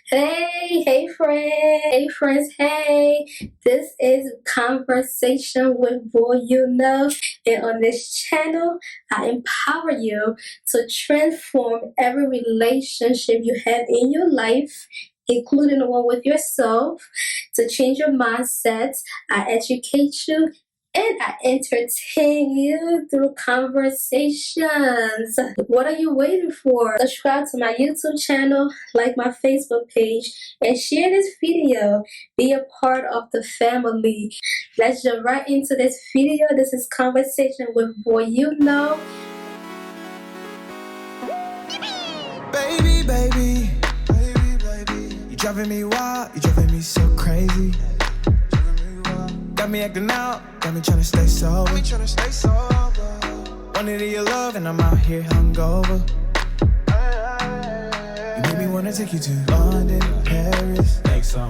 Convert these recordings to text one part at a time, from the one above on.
Hey friends, hey. This is Conversation with Boy You Know, and on this channel, I empower you to transform every relationship you have in your life, including the one with yourself, to change your mindset. I educate you and I entertain you through conversations. What are you waiting for? Subscribe to my YouTube channel, like my Facebook page, and share this video. Be a part of the family. Let's jump right into this video. This is Conversation with Boy You Know. Baby, baby, you driving me wild, you driving me so crazy. Got me acting out, got me trying to stay sober. Wanted your love and I'm out here hungover. You made me wanna take you to London, Paris.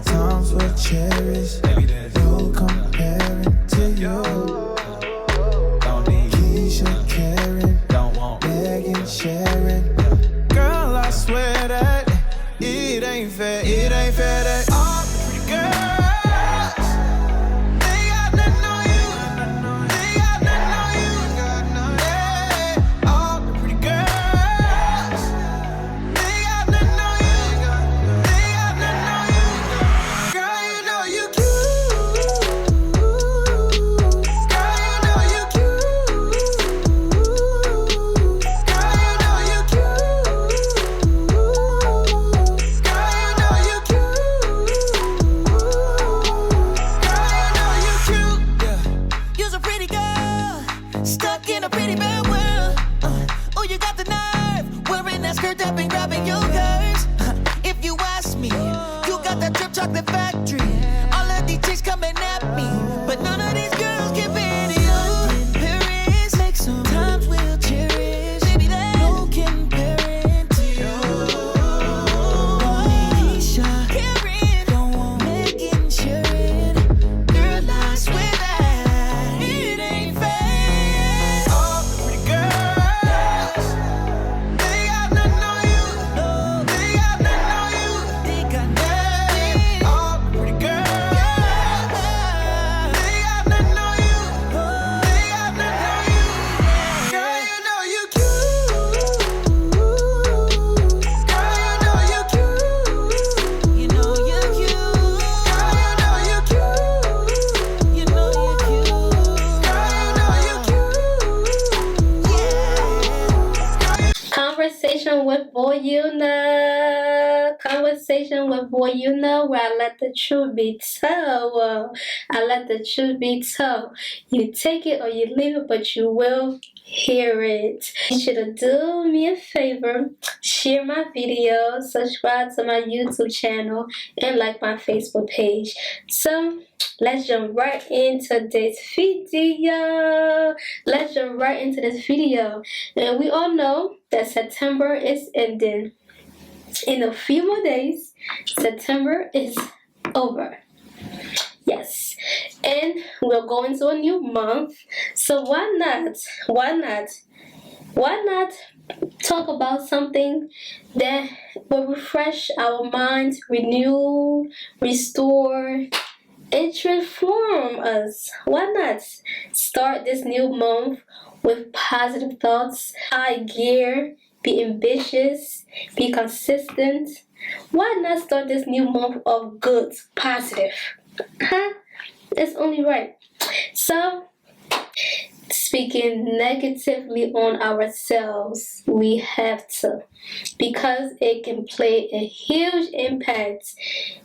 Times we'll cherish. No comparing to you. Don't need Keisha, Karen, don't want Megan, Sharon. Girl, I swear that it ain't fair that all the pretty girls. Conversation with Boy You Know. Conversation with Boy You Know, where I let the truth be told. I let the truth be told. You take it or you leave it, but you will hear it. You should do me a favor, share my video, subscribe to my YouTube channel, and like my Facebook page. So let's jump right into this video. And we all know that September is ending. In a few more days, September is over. Yes. And we're going to a new month. So why not talk about something that will refresh our minds, renew, restore, and transform us? Why not start this new month with positive thoughts, high gear, be ambitious, be consistent? Why not start this new month of good, positive? It's only right. So, speaking negatively on ourselves, we have to, because it can play a huge impact.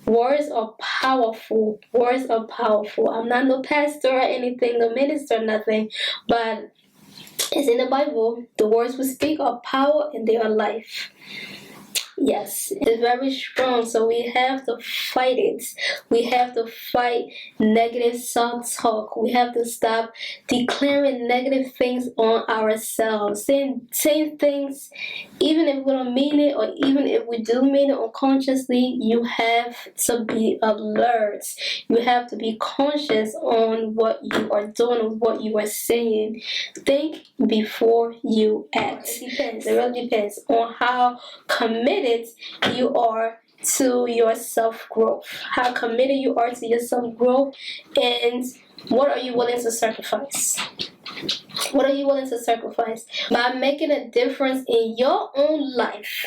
Words are powerful. I'm not no pastor or anything, no minister or nothing, but it's in the Bible. The words we speak are power and they are life. Yes, it's very strong, so we have to fight it. We have to fight negative self-talk. We have to stop declaring negative things on ourselves. Saying things, even if we don't mean it, or even if we do mean it unconsciously, you have to be alert. You have to be conscious on what you are doing and what you are saying. Think before you act. It depends. It really depends on how committed you are to your self-growth, how committed you are to your self-growth, and what are you willing to sacrifice. What are you willing to sacrifice? By making a difference in your own life,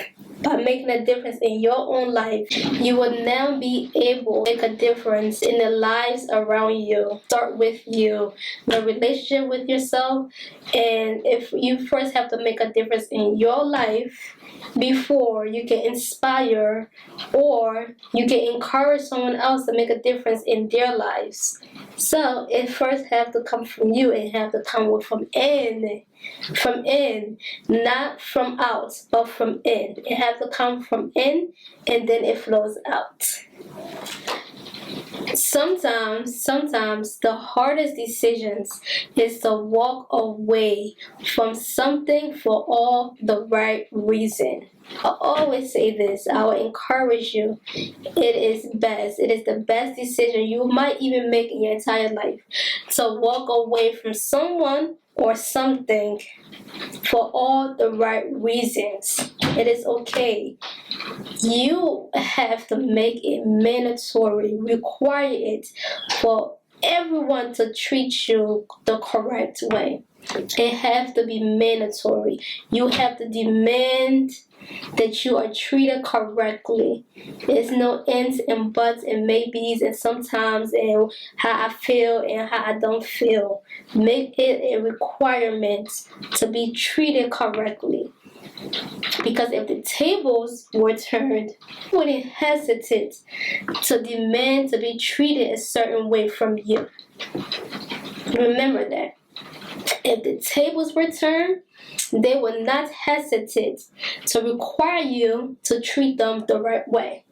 you will now be able to make a difference in the lives around you. Start with you, the relationship with yourself, and if you first have to make a difference in your life before you can inspire or you can encourage someone else to make a difference in their lives. So it first have to come from you and have to come from in, not from out, but from in. It has to come from in, and then it flows out. Sometimes the hardest decisions is to walk away from something for all the right reason. I always say this, I will encourage you. It is the best decision you might even make in your entire life, to walk away from someone or something for all the right reasons. It is okay. You have to make it mandatory, require it for everyone to treat you the correct way. It has to be mandatory. You have to demand that you are treated correctly. There's no ands and buts and maybes and sometimes and how I feel and how I don't feel. Make it a requirement to be treated correctly. Because if the tables were turned, you wouldn't hesitate to demand to be treated a certain way from you. Remember that. If the tables were turned, they would not hesitate to require you to treat them the right way.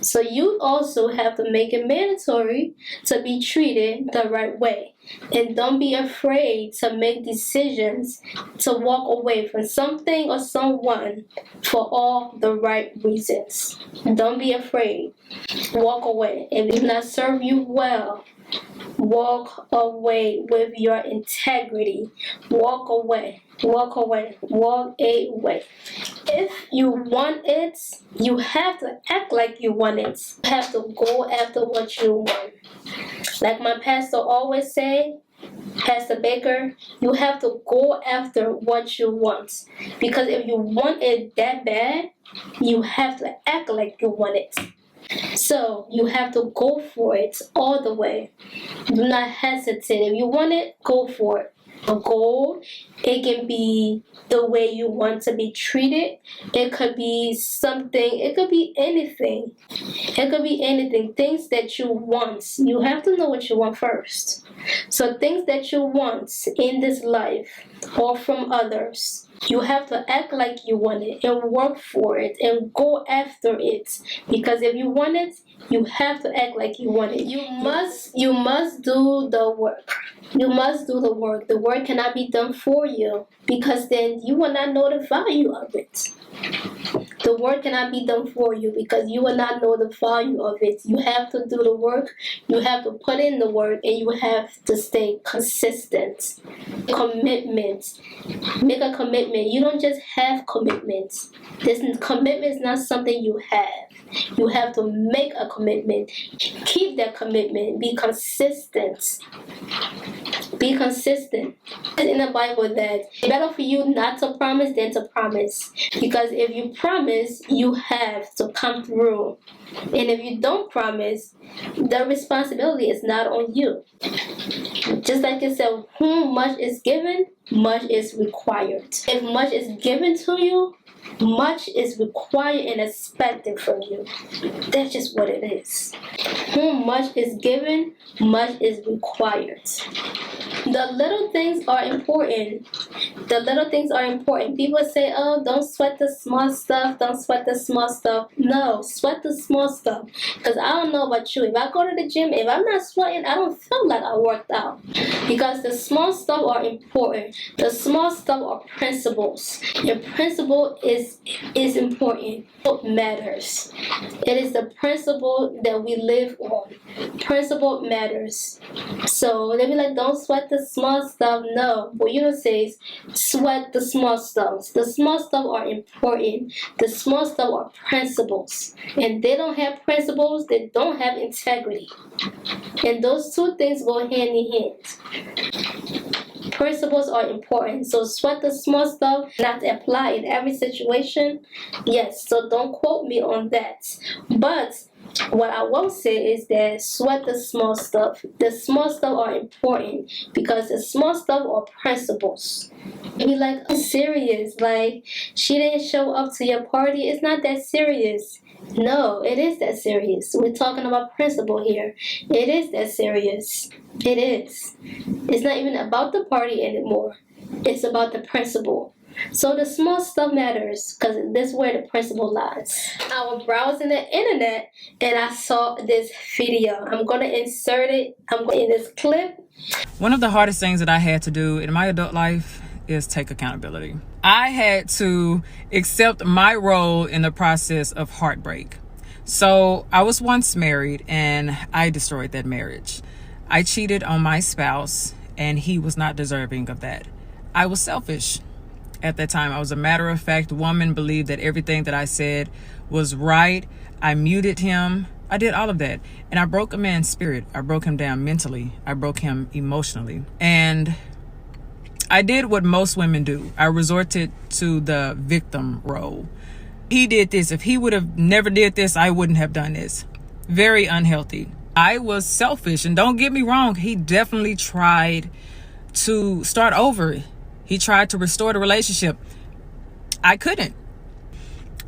So you also have to make it mandatory to be treated the right way. And don't be afraid to make decisions to walk away from something or someone for all the right reasons. Don't be afraid. Walk away. If it does not serve you well, walk away with your integrity. Walk away. Walk away. Walk away. If you want it, you have to act like you want it. You have to go after what you want. Like my pastor always say, Pastor Baker, you have to go after what you want. Because if you want it that bad, you have to act like you want it. So you have to go for it all the way. Do not hesitate. If you want it, go for it. A goal, it can be the way you want to be treated. It could be something, it could be anything. It could be anything. Things that you want. You have to know what you want first. So things that you want in this life or from others, you have to act like you want it and work for it and go after it. Because if you want it, you have to act like you want it. You must do the work. You must do the work. The work cannot be done for you because then you will not know the value of it. The work cannot be done for you because you will not know the value of it. You have to do the work, you have to put in the work, and you have to stay consistent. Commitment. Make a commitment. You don't just have commitments. This commitment is not something you have. You have to make a commitment. Keep that commitment. Be consistent. Be consistent. It's in the Bible that it's better for you not to promise than to promise. Because if you promise, you have to come through. And if you don't promise, the responsibility is not on you. Just like it said, whom much is given, much is required. If much is given to you, much is required and expected from you. That's just what it is. Whom much is given, much is required. The little things are important. The little things are important. People say, oh, don't sweat the small stuff. Don't sweat the small stuff. No, sweat the small stuff. Because I don't know about you. If I go to the gym, if I'm not sweating, I don't feel like I worked out. Because the small stuff are important. The small stuff are principles. Your principle is important. What matters. It is the principle that we live on. Principle matters. So they be like, don't sweat the small stuff. No. What you don't say is sweat the small stuff. The small stuff are important. The small stuff are principles. And they don't have principles, they don't have integrity. And those two things go hand in hand. Principles are important. So sweat the small stuff, not to apply in every situation. Yes, so don't quote me on that. But what I will say is that sweat the small stuff. The small stuff are important because the small stuff are principles. Be like, I'm serious. Like, she didn't show up to your party. It's not that serious. No, it is that serious. We're talking about principle here. It is that serious. It is. It's not even about the party anymore. It's about the principle. So the small stuff matters because that's where the principle lies. I was browsing the internet and I saw this video. I'm going to insert it. In this clip. One of the hardest things that I had to do in my adult life is take accountability. I had to accept my role in the process of heartbreak. So I was once married and I destroyed that marriage. I cheated on my spouse and he was not deserving of that. I was selfish. At that time, I was a matter-of-fact woman, believed that everything that I said was right. I muted him. I did all of that. And I broke a man's spirit. I broke him down mentally. I broke him emotionally. And I did what most women do. I resorted to the victim role. He did this. If he would have never did this, I wouldn't have done this. Very unhealthy. I was selfish. And don't get me wrong, he definitely tried to start over. He tried to restore the relationship. I couldn't.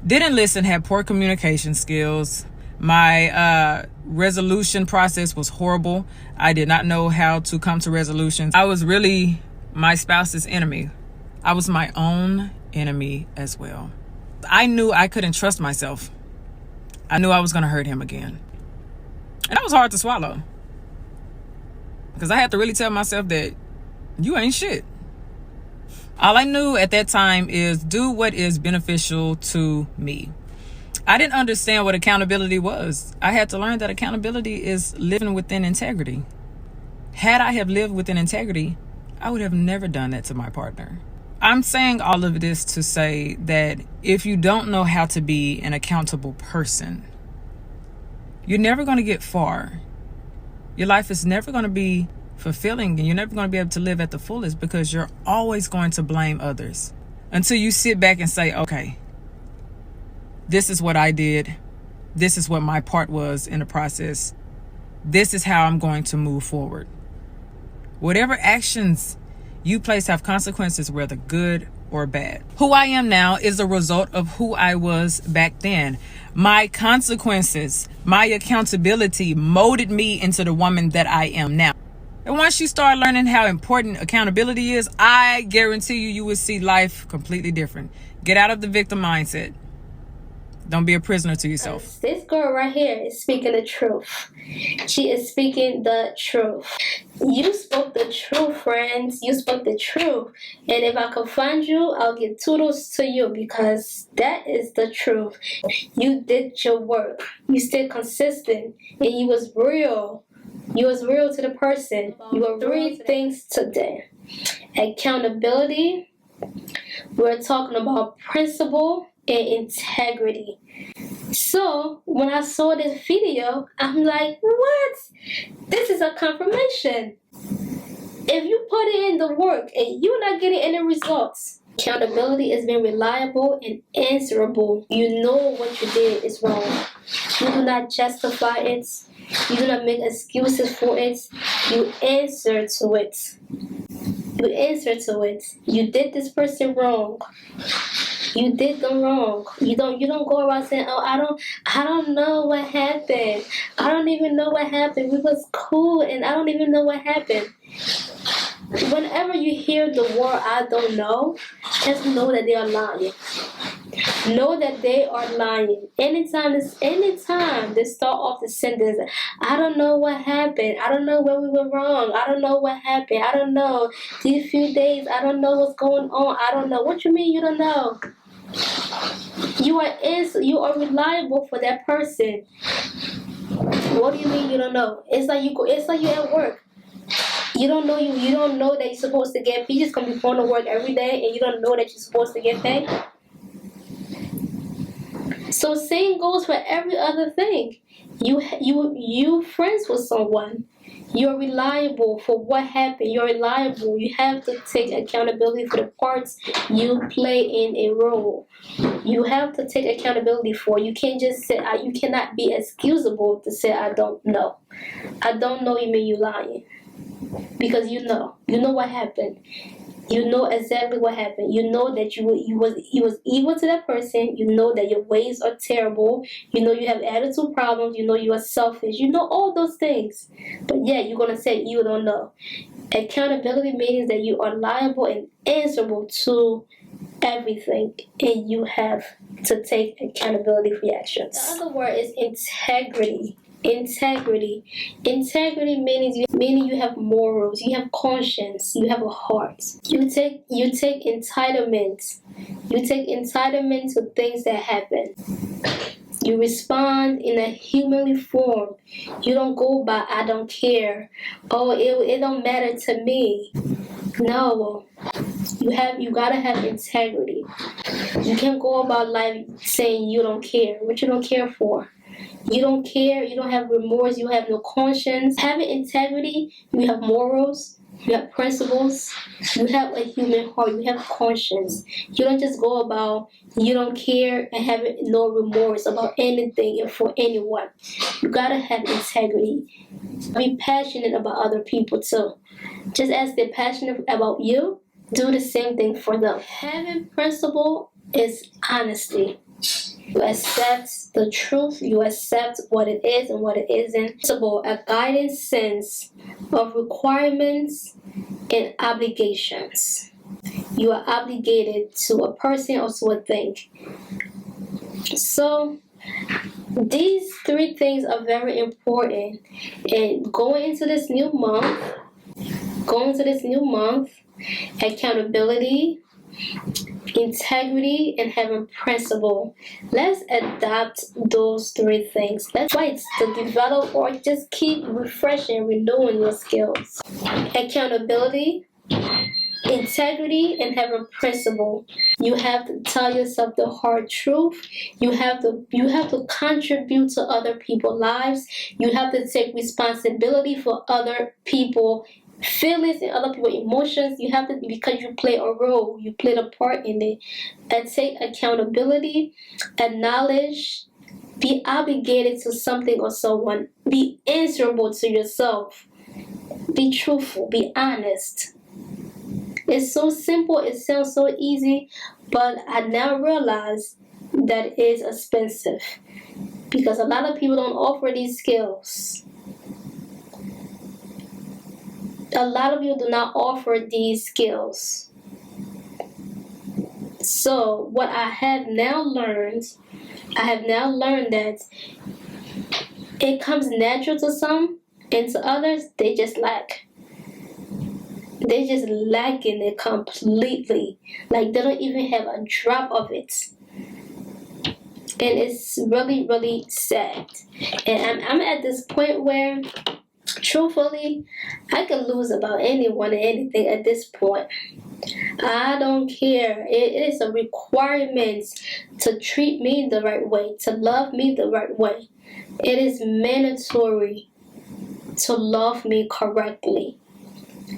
Didn't listen, had poor communication skills. My resolution process was horrible. I did not know how to come to resolutions. I was really my spouse's enemy. I was my own enemy as well. I knew I couldn't trust myself. I knew I was going to hurt him again. And that was hard to swallow. Because I had to really tell myself that you ain't shit. All I knew at that time is do what is beneficial to me. I didn't understand what accountability was. I had to learn that accountability is living within integrity. Had I have lived within integrity, I would have never done that to my partner. I'm saying all of this to say that if you don't know how to be an accountable person, you're never going to get far. Your life is never going to be fulfilling and you're never going to be able to live at the fullest because you're always going to blame others until you sit back and say, okay, this is what I did. This is what my part was in the process. This is how I'm going to move forward. Whatever actions you place have consequences, whether good or bad. Who I am now is a result of who I was back then. My consequences, my accountability molded me into the woman that I am now. And once you start learning how important accountability is, I guarantee you will see life completely different. Get out of the victim mindset. Don't be a prisoner to yourself. This girl right here is speaking the truth. She is speaking the truth. You spoke the truth, friends. You spoke the truth. And if I could find you, I'll give toodles to you because that is the truth. You did your work. You stayed consistent. And you was real. You was real to the person. You were 3 things today. Accountability. We're talking about principle and integrity. So when I saw this video, I'm like, what? This is a confirmation. If you put in the work and you're not getting any results, accountability is being reliable and answerable. You know what you did is wrong. You do not justify it. You do not make excuses for it. You answer to it. You answer to it. You did this person wrong. You did them wrong. You don't go around saying, oh, I don't know what happened. I don't even know what happened. We was cool and I don't even know what happened. whenever you hear the word "I don't know," just know that they are lying. Know that they are lying. Anytime they start off the sentence, I don't know what happened. I don't know where we were wrong. I don't know what happened. I don't know. These few days, I don't know what's going on. I don't know. What you mean you don't know? You are reliable for that person. What do you mean you don't know? It's like you're at work. You don't know that you're supposed to get paid. You just gonna be going to work every day and you don't know that you're supposed to get paid. So same goes for every other thing. You friends with someone. You're reliable for what happened. You're reliable. You have to take accountability for the parts you play in a role. You have to take accountability for. You can't just say you cannot be excusable to say I don't know. I don't know you mean you lying. Because you know what happened. You know exactly what happened. You know that you was evil to that person. You know that your ways are terrible. You know you have attitude problems. You know you are selfish. You know all those things. But yeah, you're gonna say you don't know. Accountability means that you are liable and answerable to everything, and you have to take accountability for your actions. The other word is integrity. Integrity meaning you have morals, you have conscience, you have a heart. You take entitlement. You take entitlement to things that happen. You respond in a humanly form. You don't go by I don't care. Oh, it don't matter to me. No. You gotta have integrity. You can't go about life saying you don't care. What you don't care for? You don't care, you don't have remorse, you have no conscience. Having integrity, you have morals, you have principles, you have a human heart, you have conscience. You don't just go about you don't care and have no remorse about anything and for anyone. You gotta have integrity. Be passionate about other people too. Just as they're passionate about you, do the same thing for them. Having principle is honesty. You accept the truth, you accept what it is and what it isn't. It's about a guiding sense of requirements and obligations. You are obligated to a person or to a thing. So, these three things are very important. And going into this new month, accountability, integrity, and having principle. Let's adopt those three things. Let's fight to develop or just keep refreshing, renewing your skills. Accountability, integrity, and having principle. You have to tell yourself the hard truth. You have to contribute to other people's lives. You have to take responsibility for other people feelings and other people's emotions. You have to, because you play a role, you played a part in it. And take accountability, acknowledge, be obligated to something or someone, be answerable to yourself, be truthful, be honest. It's so simple, it sounds so easy, but I now realize that it is expensive because a lot of people don't offer these skills. A lot of you do not offer these skills. So what I have now learned that it comes natural to some, and to others, they just lack. They just lack in it completely. Like they don't even have a drop of it. And it's really, really sad. And I'm at this point where, truthfully, I can lose about anyone and anything at this point. I don't care. It is a requirement to treat me the right way, to love me the right way. It is mandatory to love me correctly.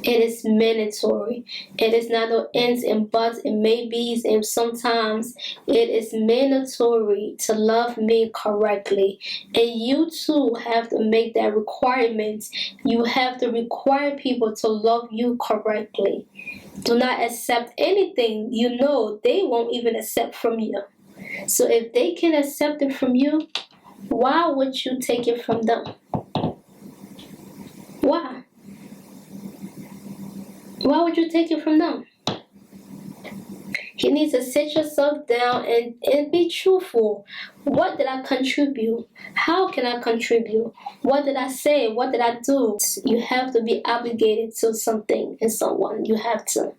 It is mandatory. It is not no ends and buts and maybes and sometimes. It is mandatory to love me correctly. And you too have to make that requirement. You have to require people to love you correctly. Do not accept anything you know they won't even accept from you. So if they can accept it from you, why would you take it from them? Why? Why would you take it from them? You need to sit yourself down and be truthful. What did I contribute? How can I contribute? What did I say? What did I do? You have to be obligated to something and someone. You have to.